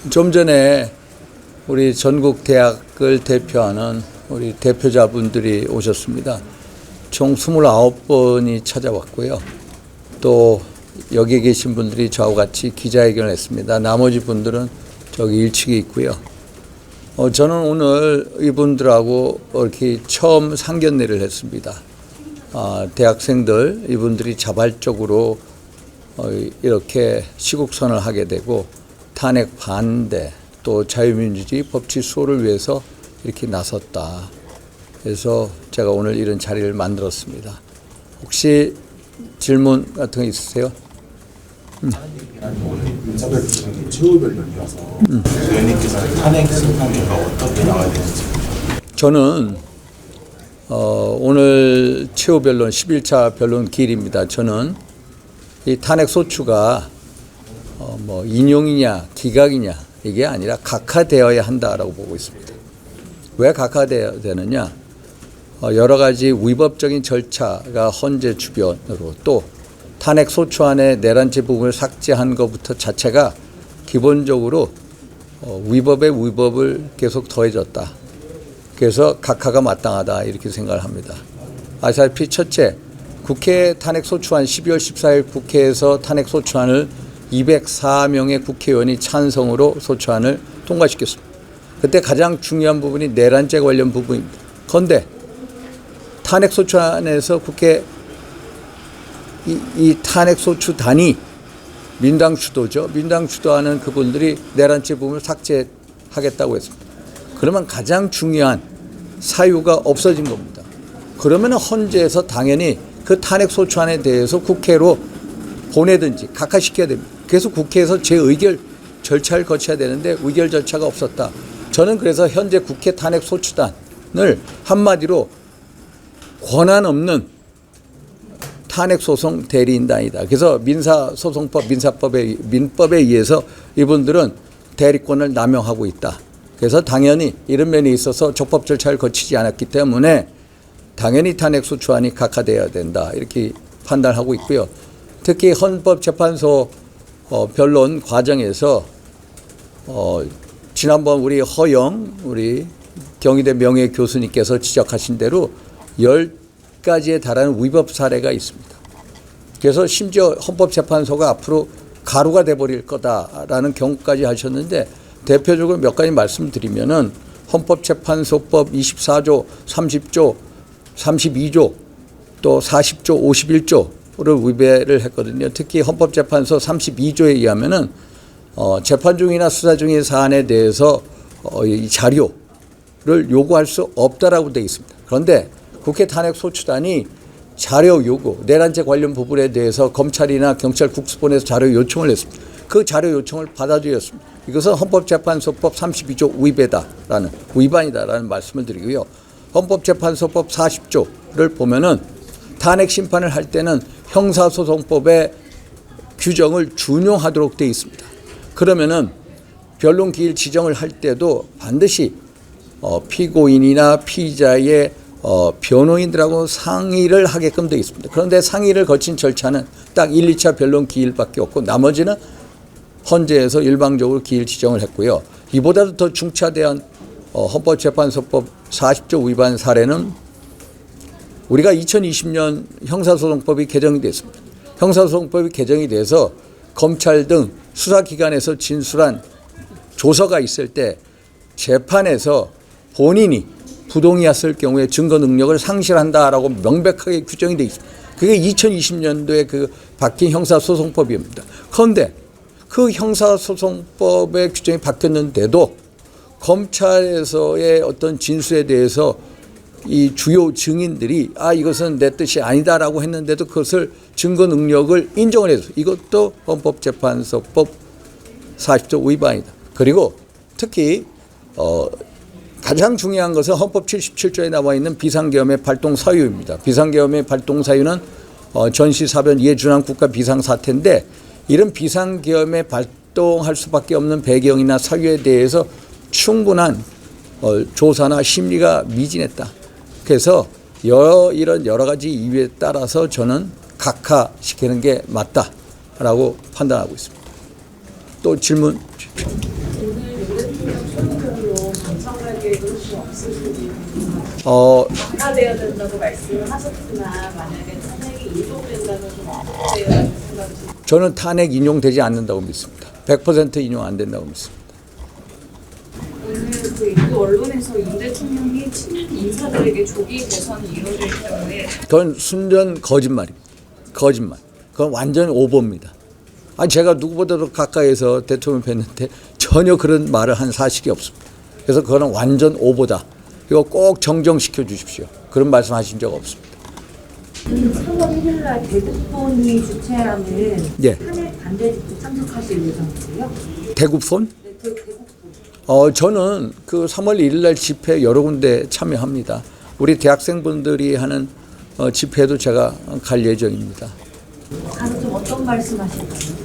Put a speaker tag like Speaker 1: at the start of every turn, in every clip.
Speaker 1: 좀 전에 우리 전국 대학을 대표하는 우리 대표자분들이 오셨습니다. 총 29번이 찾아왔고요. 또 여기 계신 분들이 저와 같이 기자회견을 했습니다. 나머지 분들은 저기 1층에 있고요. 저는 오늘 이분들하고 이렇게 처음 상견례를 했습니다. 대학생들 이분들이 자발적으로 이렇게 시국선언을 하게 되고 탄핵 반대 또 자유민주주의 법치 수호를 위해서 이렇게 나섰다. 그래서 제가 오늘 이런 자리를 만들었습니다. 혹시 질문 같은 거 있으세요?
Speaker 2: 오늘 윤석열 대통령이 최후 변론이어서 의원님께서는 탄핵 심판과 어떻게 나와야 되는지.
Speaker 1: 저는 오늘 최후 변론 11차 변론 기일입니다. 저는 이 탄핵 소추가 뭐 인용이냐 기각이냐 이게 아니라 각하되어야 한다라고 보고 있습니다. 왜 각하되어야 되느냐? 여러 가지 위법적인 절차가 헌재 주변으로 또 탄핵 소추안의 내란죄 부분을 삭제한 것부터 자체가 기본적으로 위법의 위법을 계속 더해졌다. 그래서 각하가 마땅하다 이렇게 생각을 합니다. 아시다시피 첫째, 국회 탄핵 소추안 12월 14일 국회에서 탄핵 소추안을 204명의 국회의원이 찬성으로 소추안을 통과시켰습니다. 그때 가장 중요한 부분이 내란죄 관련 부분입니다. 그런데 탄핵 소추안에서 국회 이 탄핵 소추단이 민당 주도죠. 민당 주도하는 그분들이 내란죄 부분을 삭제하겠다고 했습니다. 그러면 가장 중요한 사유가 없어진 겁니다. 그러면 헌재에서 당연히 그 탄핵 소추안에 대해서 국회로 보내든지 각하시켜야 됩니다. 그래서 국회에서 재의결 절차를 거쳐야 되는데 의결 절차가 없었다. 저는 그래서 현재 국회 탄핵 소추단을 한마디로 권한 없는 탄핵소송 대리인단이다. 그래서 민사소송법, 민법에 의해서 이분들은 대리권을 남용하고 있다. 그래서 당연히 이런 면에 있어서 적법 절차를 거치지 않았기 때문에 당연히 탄핵소추안이 각하되어야 된다. 이렇게 판단하고 있고요. 특히 헌법재판소 변론 과정에서 지난번 우리 허영 우리 경희대 명예교수님께서 지적하신 대로 10가지에 달하는 위법 사례가 있습니다. 그래서 심지어 헌법재판소가 앞으로 가루가 돼버릴 거다라는 경고까지 하셨는데 대표적으로 몇 가지 말씀드리면은 헌법재판소법 24조, 30조, 32조, 또 40조, 51조를 위배를 했거든요. 특히 헌법재판소 32조에 의하면은 재판 중이나 수사 중인 사안에 대해서 이 자료를 요구할 수 없다라고 되어 있습니다. 그런데 국회 탄핵 소추단이 자료 요구, 내란죄 관련 부분에 대해서 검찰이나 경찰 국수본에서 자료 요청을 했습니다. 그 자료 요청을 받아들였습니다. 이것은 헌법재판소법 32조 위반이다라는 말씀을 드리고요. 헌법재판소법 40조를 보면은 탄핵 심판을 할 때는 형사소송법의 규정을 준용하도록 되어 있습니다. 그러면은 변론 기일 지정을 할 때도 반드시 피고인이나 피의자의 변호인들하고 상의를 하게끔 되어 있습니다. 그런데 상의를 거친 절차는 딱 1, 2차 변론 기일밖에 없고 나머지는 헌재에서 일방적으로 기일 지정을 했고요. 이보다도 더 중차대한 헌법재판소법 40조 위반 사례는 우리가 2020년 형사소송법이 개정이 됐습니다. 형사소송법이 개정이 돼서 검찰 등 수사기관에서 진술한 조서가 있을 때 재판에서 본인이 부동의했을 경우에 증거 능력을 상실한다라고 명백하게 규정이 되어 있습니다. 그게 2020년도에 그 바뀐 형사소송법입니다. 그런데 그 형사소송법의 규정이 바뀌었는데도 검찰에서의 어떤 진술에 대해서 이 주요 증인들이 이것은 내 뜻이 아니다라고 했는데도 그것을 증거 능력을 인정을 해서 이것도 헌법재판소법 40조 위반이다. 그리고 특히 가장 중요한 것은 헌법 77조에 나와 있는 비상계엄의 발동 사유입니다. 비상계엄의 발동 사유는 전시사변 예준한 국가 비상사태인데 이런 비상계엄에 발동할 수밖에 없는 배경이나 사유에 대해서 충분한 조사나 심리가 미진했다. 그래서 이런 여러 가지 이유에 따라서 저는 각하시키는 게 맞다라고 판단하고 있습니다. 또 질문.
Speaker 3: 오늘 윤 대통령 소유별로 방청할 계획은 혹시 없으신지 강화돼야 된다고 말씀을 하셨지만 만약에 탄핵이 인용된다면 좀 어떻게 생각하시나요?
Speaker 1: 저는 탄핵 인용되지 않는다고 믿습니다. 100% 인용 안 된다고 믿습니다.
Speaker 3: 오늘 그 일부 언론에서 윤 대통령이 친윤 인사들에게 조기 대선이 이루어질 경우에
Speaker 1: 그건 순전 거짓말입니다. 거짓말. 그건 완전 오보입니다. 아니 제가 누구보다도 가까이서 대통령 뵀는데 전혀 그런 말을 한 사실이 없습니다. 그래서 그거는 완전 오보다. 이거 꼭 정정시켜 주십시오. 그런 말씀하신 적 없습니다.
Speaker 4: 3월 1일 날 대국본이 주최하는
Speaker 1: 예.
Speaker 4: 탄핵 반대 집회 참석하실 예정이세요?
Speaker 1: 대국폰?
Speaker 4: 네, 대국본.
Speaker 1: 저는 그 3월 1일 날 집회 여러 군데 참여합니다. 우리 대학생분들이 하는 집회도 제가 갈 예정입니다.
Speaker 4: 가서 좀 어떤 말씀하실까요?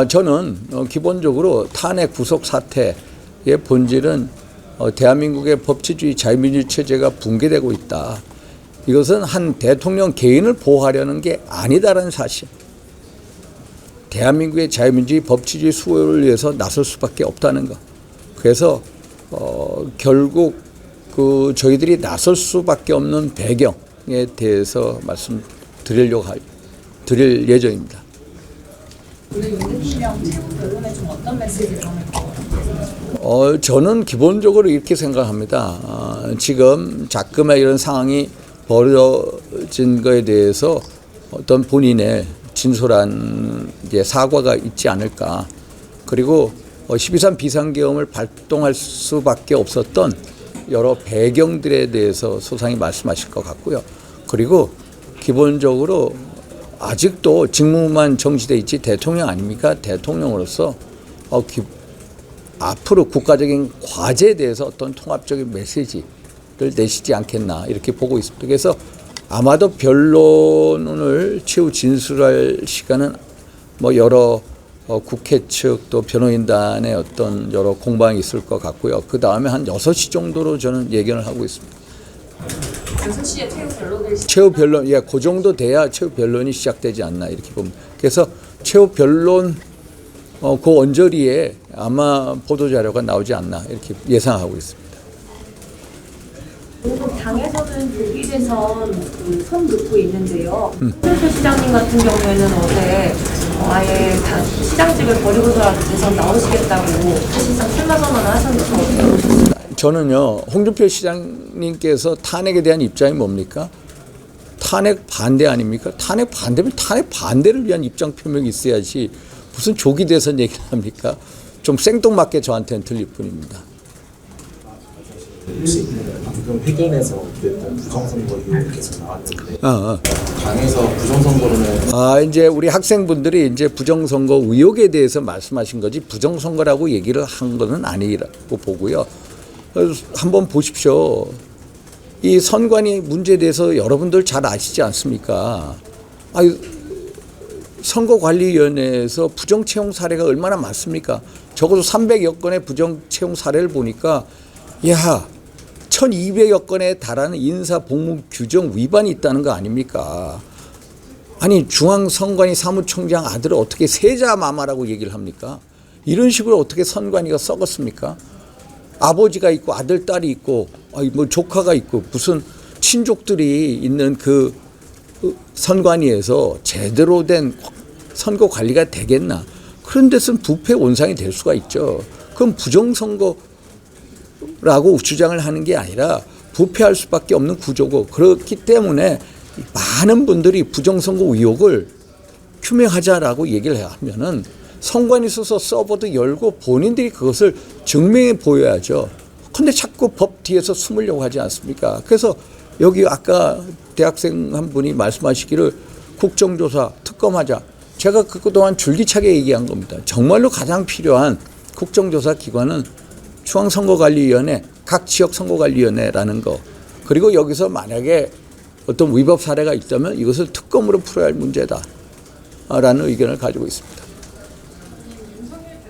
Speaker 1: 저는 기본적으로 탄핵 구속 사태의 본질은 대한민국의 법치주의 자유민주 체제가 붕괴되고 있다. 이것은 한 대통령 개인을 보호하려는 게 아니다라는 사실. 대한민국의 자유민주주의 법치주의 수호를 위해서 나설 수밖에 없다는 것. 그래서 결국 그 저희들이 나설 수밖에 없는 배경에 대해서 드릴 예정입니다.
Speaker 3: 오늘 윤 대통령 최고 변론에 좀 어떤 메시지를 전할 것 같아요?
Speaker 1: 저는 기본적으로 이렇게 생각합니다. 지금 자금의 이런 상황이 벌어진 것에 대해서 어떤 본인의 진솔한 이제 사과가 있지 않을까. 그리고 12.3 비상계엄을 발동할 수밖에 없었던 여러 배경들에 대해서 소상히 말씀하실 것 같고요. 그리고 기본적으로 아직도 직무만 정지돼 있지 대통령 아닙니까? 대통령으로서 앞으로 국가적인 과제에 대해서 어떤 통합적인 메시지를 내시지 않겠나 이렇게 보고 있습니다. 그래서 아마도 변론을 최후 진술할 시간은 뭐 여러 국회 측 또 변호인단의 어떤 여러 공방이 있을 것 같고요. 그 다음에 한 6시 정도로 저는 예견을 하고 있습니다.
Speaker 3: 6시에 최후 변론을
Speaker 1: 최후 변론, 그 정도 돼야 최후 변론이 시작되지 않나 이렇게 봅니다. 그래서 최후 변론 그 언저리에 아마 보도 자료가 나오지 않나 이렇게 예상하고 있습니다.
Speaker 4: 그리고 당에서는 조기 대선 손 놓고 있는데요. 홍준표 시장님 같은 경우에는 어제 아예 시장직을 버리고서라도 대선 나오시겠다고 사실상 출마 선언을 하셨는데 어떻게 보셨어요?
Speaker 1: 저는요, 홍준표 시장님께서 탄핵에 대한 입장이 뭡니까? 탄핵 반대 아닙니까? 탄핵 반대면 탄핵 반대를 위한 입장 표명이 있어야지 무슨 조기 대선 얘기를 합니까? 좀 생뚱맞게 저한테는 들릴 뿐입니다.
Speaker 2: 혹시 방금 회견에서 됐던 부정선거 의혹이 계속 나왔는데 당에서 부정선거로는
Speaker 1: 이제 우리 학생분들이 이제 부정선거 의혹에 대해서 말씀하신 거지 부정선거라고 얘기를 한 거는 아니라고 보고요. 한번 보십시오. 이 선관위 문제에 대해서 여러분들 잘 아시지 않습니까? 선거관리위원회에서 부정채용 사례가 얼마나 많습니까? 적어도 300여 건의 부정채용 사례를 보니까 1200여 건에 달하는 인사복무 규정 위반이 있다는 거 아닙니까? 아니 중앙선관위 사무총장 아들을 어떻게 세자마마라고 얘기를 합니까? 이런 식으로 어떻게 선관위가 썩었습니까? 아버지가 있고 아들, 딸이 있고 뭐 조카가 있고 무슨 친족들이 있는 그 선관위에서 제대로 된 선거 관리가 되겠나? 그런 데서는 부패 온상이 될 수가 있죠. 그럼 부정선거라고 주장을 하는 게 아니라 부패할 수밖에 없는 구조고 그렇기 때문에 많은 분들이 부정선거 의혹을 규명하자라고 얘기를 하면은 선관위 소서 서버도 열고 본인들이 그것을 증명해 보여야죠. 그런데 자꾸 법 뒤에서 숨으려고 하지 않습니까? 그래서 여기 아까 대학생 한 분이 말씀하시기를 국정조사 특검하자. 제가 그동안 줄기차게 얘기한 겁니다. 정말로 가장 필요한 국정조사 기관은 중앙선거관리위원회, 각 지역선거관리위원회라는 거. 그리고 여기서 만약에 어떤 위법 사례가 있다면 이것을 특검으로 풀어야 할 문제다라는 의견을 가지고 있습니다.
Speaker 5: 윤석열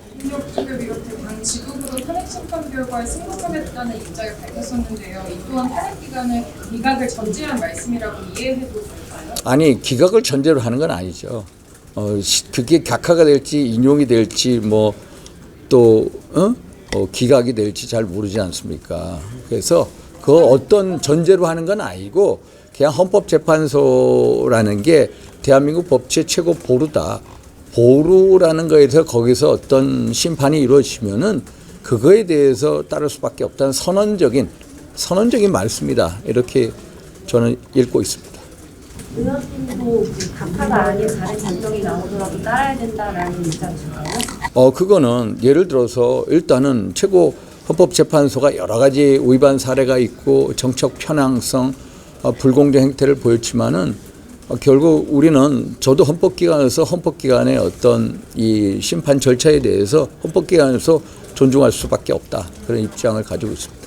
Speaker 5: 대통령 비롯해 당 지도부도 탄핵 심판 결과에 승복하겠다는 입장을 밝혔었는데요. 이 또한 탄핵 기각을 전제한 말씀이라고 이해해도 될까요?
Speaker 1: 아니 기각을 전제로 하는 건 아니죠. 그게 각하가 될지 인용이 될지 뭐 또 기각이 될지 잘 모르지 않습니까? 그래서 그 어떤 전제로 하는 건 아니고 그냥 헌법재판소라는 게 대한민국 법치의 최고 보루다. 보루라는 거에 대해서 거기서 어떤 심판이 이루어지면은 그거에 대해서 따를 수밖에 없다는 선언적인 말씀이다. 이렇게 저는 읽고 있습니다.
Speaker 4: 의원님도 각하가 아닌 다른 결정이 나오더라도 따라야 된다라는 입장이신가요?
Speaker 1: 그거는 예를 들어서 일단은 최고 헌법재판소가 여러 가지 위반 사례가 있고 정책 편향성, 불공정 행태를 보였지만은 결국 우리는 저도 헌법기관에서 헌법기관의 어떤 이 심판 절차에 대해서 헌법기관에서 존중할 수밖에 없다. 그런 입장을 가지고 있습니다.